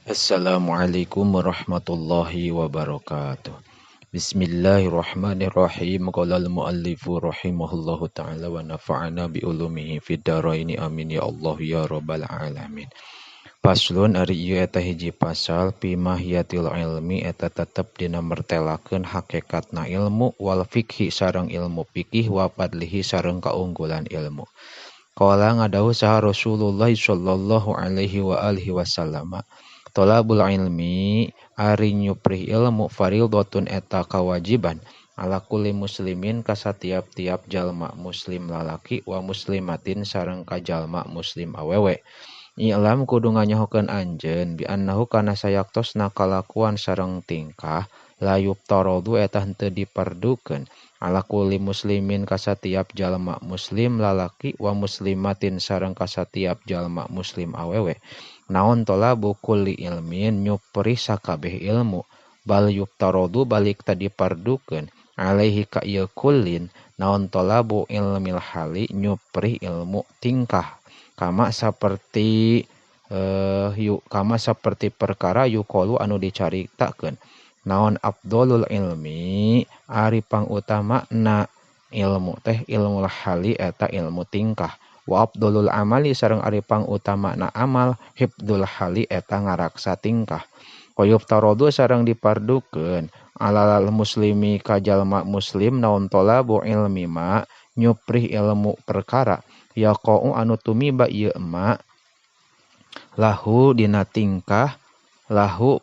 Assalamualaikum warahmatullahi wabarakatuh. Bismillahirrahmanirrahim. Qala al-muallifu rahimahullahu ta'ala wa nafa'ana bi ulumihi fid dharaini amin ya Allah ya rabbal alamin. Paslun ari ieu eta hiji pasal fi mahiyatil ilmi eta tetep dina mertelakeun hakikatna ilmu wal fikhi sareng ilmu fikih wa fadlihi sareng kaunggulan ilmu. Qala ngadawuh saha Rasulullah sallallahu alaihi wa alihi wasallam. Tolabul ilmi ari nyuprih ilmu fardhotun eta kawajiban ala kulli muslimin ka satiap-tiap jalma muslim lalaki wa muslimatin sareng ka jalma muslim awewe. I'lam kudu nganyahokeun anjeun bi annahu kana sayaktosna kalakuan sareng tingkah layub taradu eta henteu diperdukeun ala kulli muslimin ka satiap jalma muslim lalaki wa muslimatin sareng ka satiap jalma muslim awewe. Naon tolabu kulli ilmin nyupri sakabeh ilmu bal yuftarodu balik tadi pardukeun alaihi ka ieu kullin naon tolabu ilmil hali nyupri ilmu tingkah kama saperti perkara yuqalu anu dicaritakeun naon afdolul ilmi ari pangutama na ilmu teh ilmul hali eta ilmu tingkah wa afdolul amali sareng ari pangutama na amal hifdul hali eta ngaraksa tingkah wa yuftarodu sareng dipardukeun alal muslimi ka jalma muslim naon tolabu ilmi ma nyuprih ilmu perkara yaqau anu tumiba ieu ma lahu dina tingkah lahu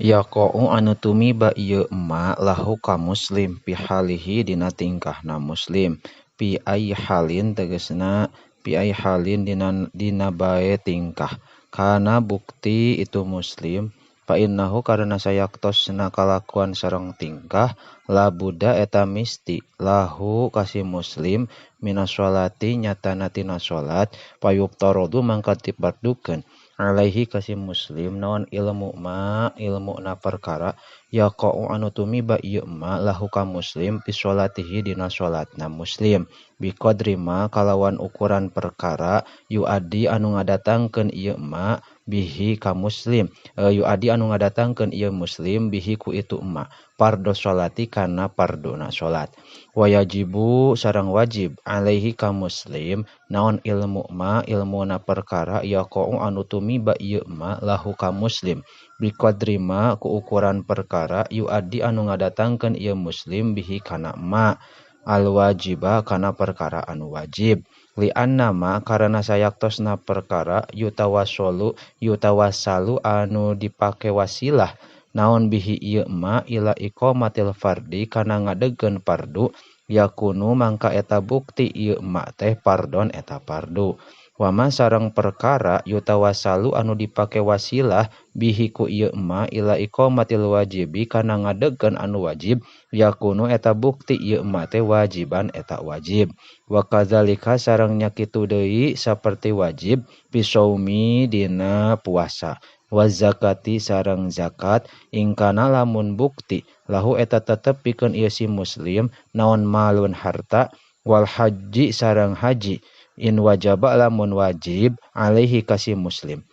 yaqau anu tumiba ieu ma lahu ka muslim pihalihi dina tingkahna muslim pi ai halin tegasna pi ai halin dina bae tingkah kana bukti itu muslim fa innahu karena sayaktosna kalakuan sareng tingkah la buddha eta misti lahu kasih muslim minas sholati nyatana tina salat payuftaradu mangka dipardukeun alaihi kasih muslim naon ilmu ma ilmu na perkara yaqau anu tumiba ieu ma lahu ka muslim fi sholatihi dina salatna muslim biqadri ma kalawan ukuran perkara yuadi anu ngadatangkeun ieu ma bihi ka muslim yuadi anu ngadatangkeun ieu muslim bihi ku itu ma pardo sholati kana pardona salat wa yajibu sareng wajib alaihi ka muslim naon ilmu ma ilmu na perkara yaqau anu tumiba ieu ma lahu ka muslim biqadri ma ku ukuran perkara yuadi anu ngadatangkeun ieu muslim bihi kana ma al wajiba kana perkara anu wajib li annama karena sayaktosna perkara yutawassalu anu dipake wasilah naon bihi ieu ma ila iqamatil fardi kana ngadegkeun fardu yakunu mangka eta bukti ieu ma teh pardon eta fardu wama sareng perkara yutawassalu anu dipake wasilah bihi ku ieu ma ila iqamatil wajibi kana ngadegkeun anu wajib yakunu eta bukti ieu ma teh wajiban eta wajib wa kadzalika sareng nya kitu deui saperti wajib pisaumi dina puasa wa zakati sareng zakat ingkana lamun bukti lahu eta tetep pikeun ieu si muslim naon malun harta wal haji sareng haji in wajaba lamun wajib alaihi kasih muslim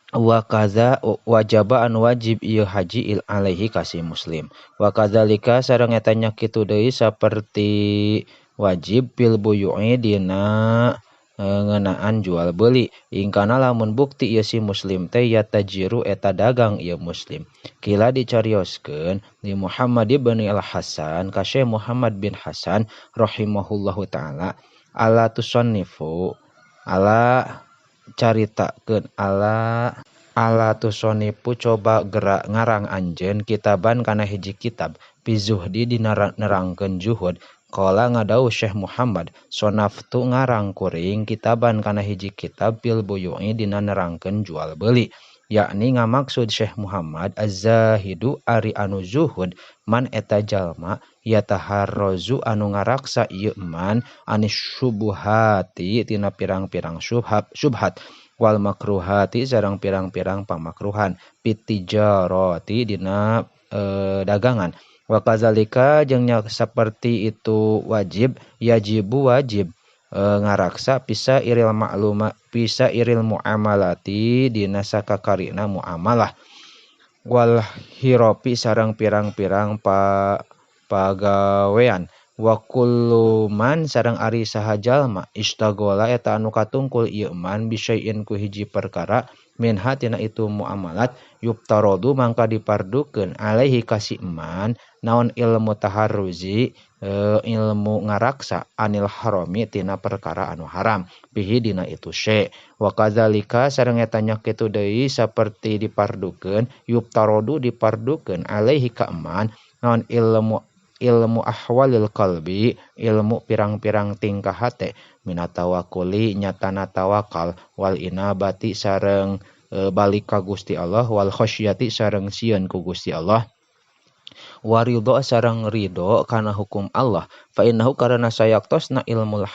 wa kaza wajaba anu wajib ieu haji il alaihi kasih muslim wa kadzalika sareng eta nya kitu deui saperti wajib pil buyu'i dina ngeunaan jual beuli ingkana lamun bukti ieu si muslim teh yatajiru eta dagang ieu muslim kila dicarioskeun li Muhammad ibn al-Hasan ka Syekh Muhammad bin Hasan rahimahullahu taala ala tusannifu ala caritakeun ala tusanifu coba gerak ngarang anjeun kitaban kana hiji kitab fi zuhdi dina nerangkeun zuhud qala ngadawuh Syekh Muhammad sonaftu ngarang kuring kitaban kana hiji kitab fil buyu'i dina nerangkeun jual beuli yakni ngamaksud Syekh Muhammad az-zahidu ari anu zuhud man eta jalma yataharrazu anu ngaraksa ieu man anis syubhati tina pirang-pirang syubhat wal makruhati sareng pirang-pirang pamakruhan pitijarati dina dagangan wa kadzalika jeung nya saperti itu wajib yajibu wajib ngaraksa pisa iril muamalati dina sakakarina muamalah wal hiropi sareng pirang-pirang pagawean wa kulluman sareng ari saha jalma istagola eta anu katungkul ieu man bisyai'in ku hiji perkara minha tina itu muamalat yuptarodu mangka dipardukeun alaihi kasih man naon ilmu taharruzi ilmu ngaraksa anil harami tina perkara anu haram bihi dina itu syai' wa kadzalika sareng eta nya kitu deui saperti dipardukeun yuptarodu dipardukeun alaihi ka man naon ilmu ahwalil qalbi ilmu pirang-pirang tingkah hate minatawakuli nyatana tawakal wal inabati sareng balik ka Gusti Allah wal khasyati sareng sieun ku Gusti Allah waridho sareng ridho kana hukum Allah fa innahu karana sayaktosna ilmul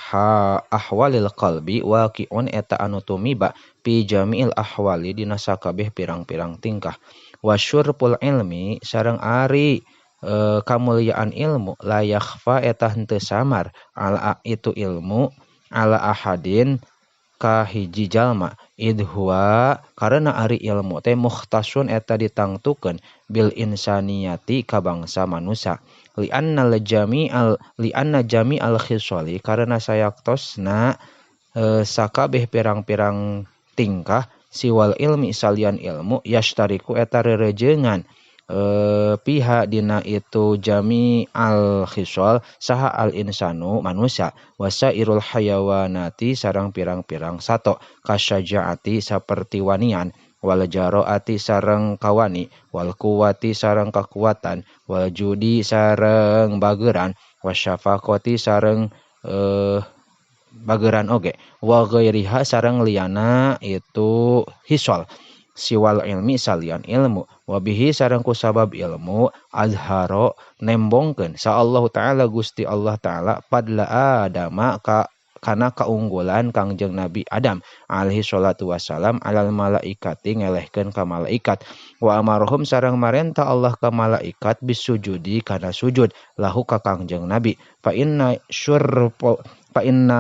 ahwalil qalbi waqi'un eta anu tumiba fi jami'il ahwali dina sakabeh pirang-pirang tingkah wasyurpul ilmi sareng ari kamuliaan ilmu la yakhfa eta henteu samar ala itu ilmu ala ahadin ka hiji jalma idhuwa karena ari ilmu teh mukhtasun eta ditangtukeun bil insaniyati ka bangsa manusia li anna jami'al khisali karena sayaktosna sakabeh pirang-pirang tingkah siwal ilmi salian ilmu yashtariku eta rerejengan pihak dina itu jami al khisal saha al insanu manusia wasairul hayawanati sarang pirang-pirang sato kasyajaati saperti wanian wal jaroati sareng kawani wal kuwati sareng kekuatan wal judi sareng bageran wasyafaqati sareng bageran oge wa ghairiha sareng liana itu hisol siwal ilmi salian ilmu wabihi sareng ku sabab ilmu azharo nembongkeun sa Allah taala Gusti Allah taala padla adama kana kaunggulan Kangjeng Nabi Adam alaihi salatu wassalam alal malaikati ngelehkeun ka malaikat wa amarhum sareng marenta Allah ka malaikat bisujudi kana sujud lahu ka Kangjeng Nabi fa inna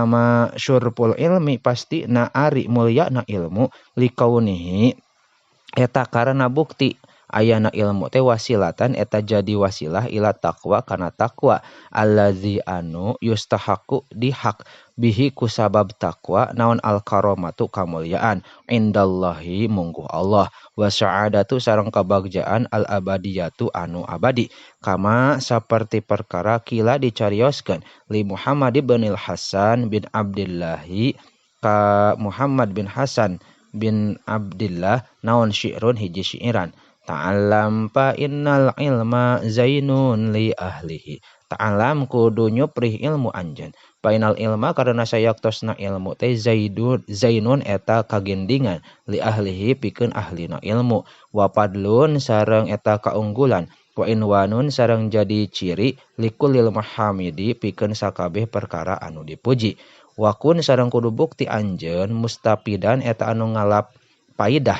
ma syurpul ilmi pasti na ari mulyana ilmu likaunihi eta karena bukti ayana ilmu teh wasilatan eta jadi wasilah ila taqwa kana taqwa allazi anu yustahaku dihak bihi ku sabab taqwa naon al karamatu kamulyaan indallahi mungguh Allah wa sa'adatu sareng kabagjaan al abadiyatu anu abadi kama saperti perkara kila dicarioskeun li Muhammad ibnil Hasan bin Abdillahi ka Muhammad bin Hasan bin Abdillah naon syi'run hiji syi'iran ta'allam fa innal ilma zainun li ahlihi ta'allam kudu nyuprih ilmu anjeun fa innal ilma karena sayaktosna ilmu teh zainun eta kagendingan li ahlihi pikeun ahlina ilmu wa padlun sareng eta kaunggulan wa inwanun sareng jadi ciri likulil mahamidi pikeun sakabeh perkara anu dipuji wakun sareng kudu bukti anjeun mustafidan eta anu ngalap paidah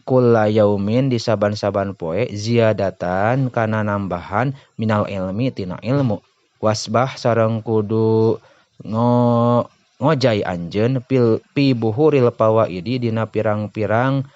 kulla yaumin di saban-saban poe ziyadatan kana nambahan minal ilmi tina ilmu wasbah sareng kudu ngojai anjeun pi buhuril pawaidi dina pirang-pirang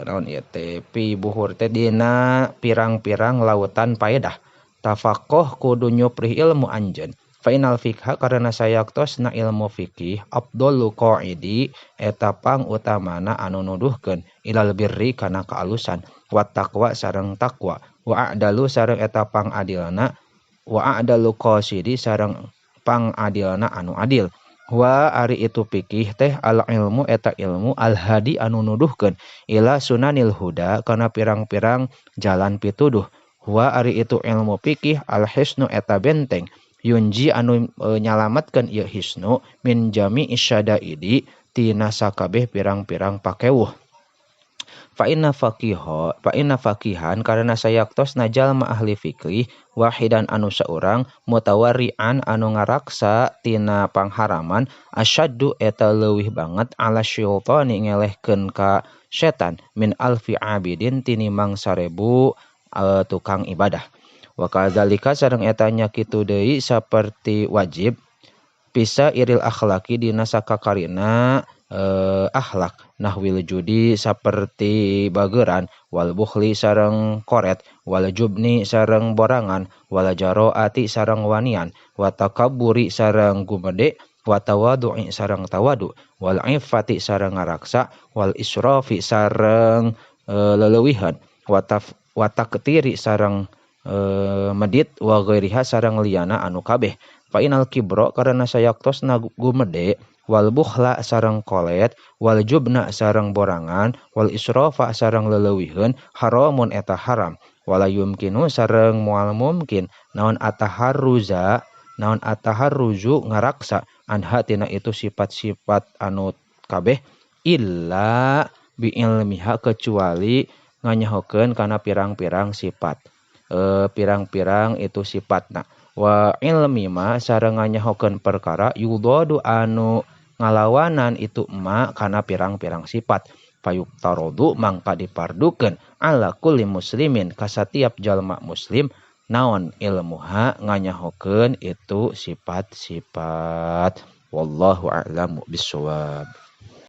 naon ieu teh pi buhur teh dina pirang-pirang lautan paedah tafaqoh kudu nyuprih ilmu anjeun Fainal fikha karena sayaktosna ilmu fikih afdhalu qaidi eta pang utamana anu nuduhkeun ilal birri kana kaalusan wa taqwa sareng taqwa wa a'dalu sareng eta pang adilna wa a'dalu qasidi sareng pang adilna anu adil wa ari itu fikih teh al ilmu eta ilmu al hadi anu nuduhkeun ila sunanil huda kana pirang-pirang jalan pituduh wa ari itu ilmu fikih al hisnu eta benteng yunji anu nyalamatkeun ieu hisnu min jami isyadaidi tina sakabeh pirang-pirang pakewuh fa inna faqihan karena sayaktosna jalma ahli fikih wahidan anu saurang mutawarrian anu ngaraksa tina pangharaman asyaddu eta leuwih banget ala syaitani ngelehkeun ka setan min alfi abidin tinimbang 1000 tukang ibadah Wa kadzalika sareng etanya kitu deui saperti wajib bisa iril akhlaki dina sakakarina akhlak nahwil judi saperti bageran wal bukhli sareng koret wal jubni sareng borangan wal jaroati sareng wanian wa takabburi sareng gumede wa tawadu'i sareng tawadu wal iffati sareng ngaraksa wal israfi sareng leulewihan wa taktiri sareng medit wa ghairiha sareng liyana anu kabeh fa inal kibro karena sayaktos gumede wal bukhla sareng kolet wal jubna sareng borangan wal israfa sareng leulewiheun haramun eta haram wala yumkinu sareng moal mungkin naon ataharruzu ngaraksa anha tina itu sifat-sifat anu kabeh illa bi ilmiha kecuali nganyahokeun kana pirang-pirang sifat pirang-pirang itu sifatna wa ilmi ma sareng nganyahokeun perkara yudadu anu ngalawanan itu kana pirang-pirang sifat payuk tarodu mangka dipardukeun ala kulli muslimin ka satiap jalma muslim naon ilmuha nganyahokeun itu sifat-sifat wallahu a'lamu bissawab.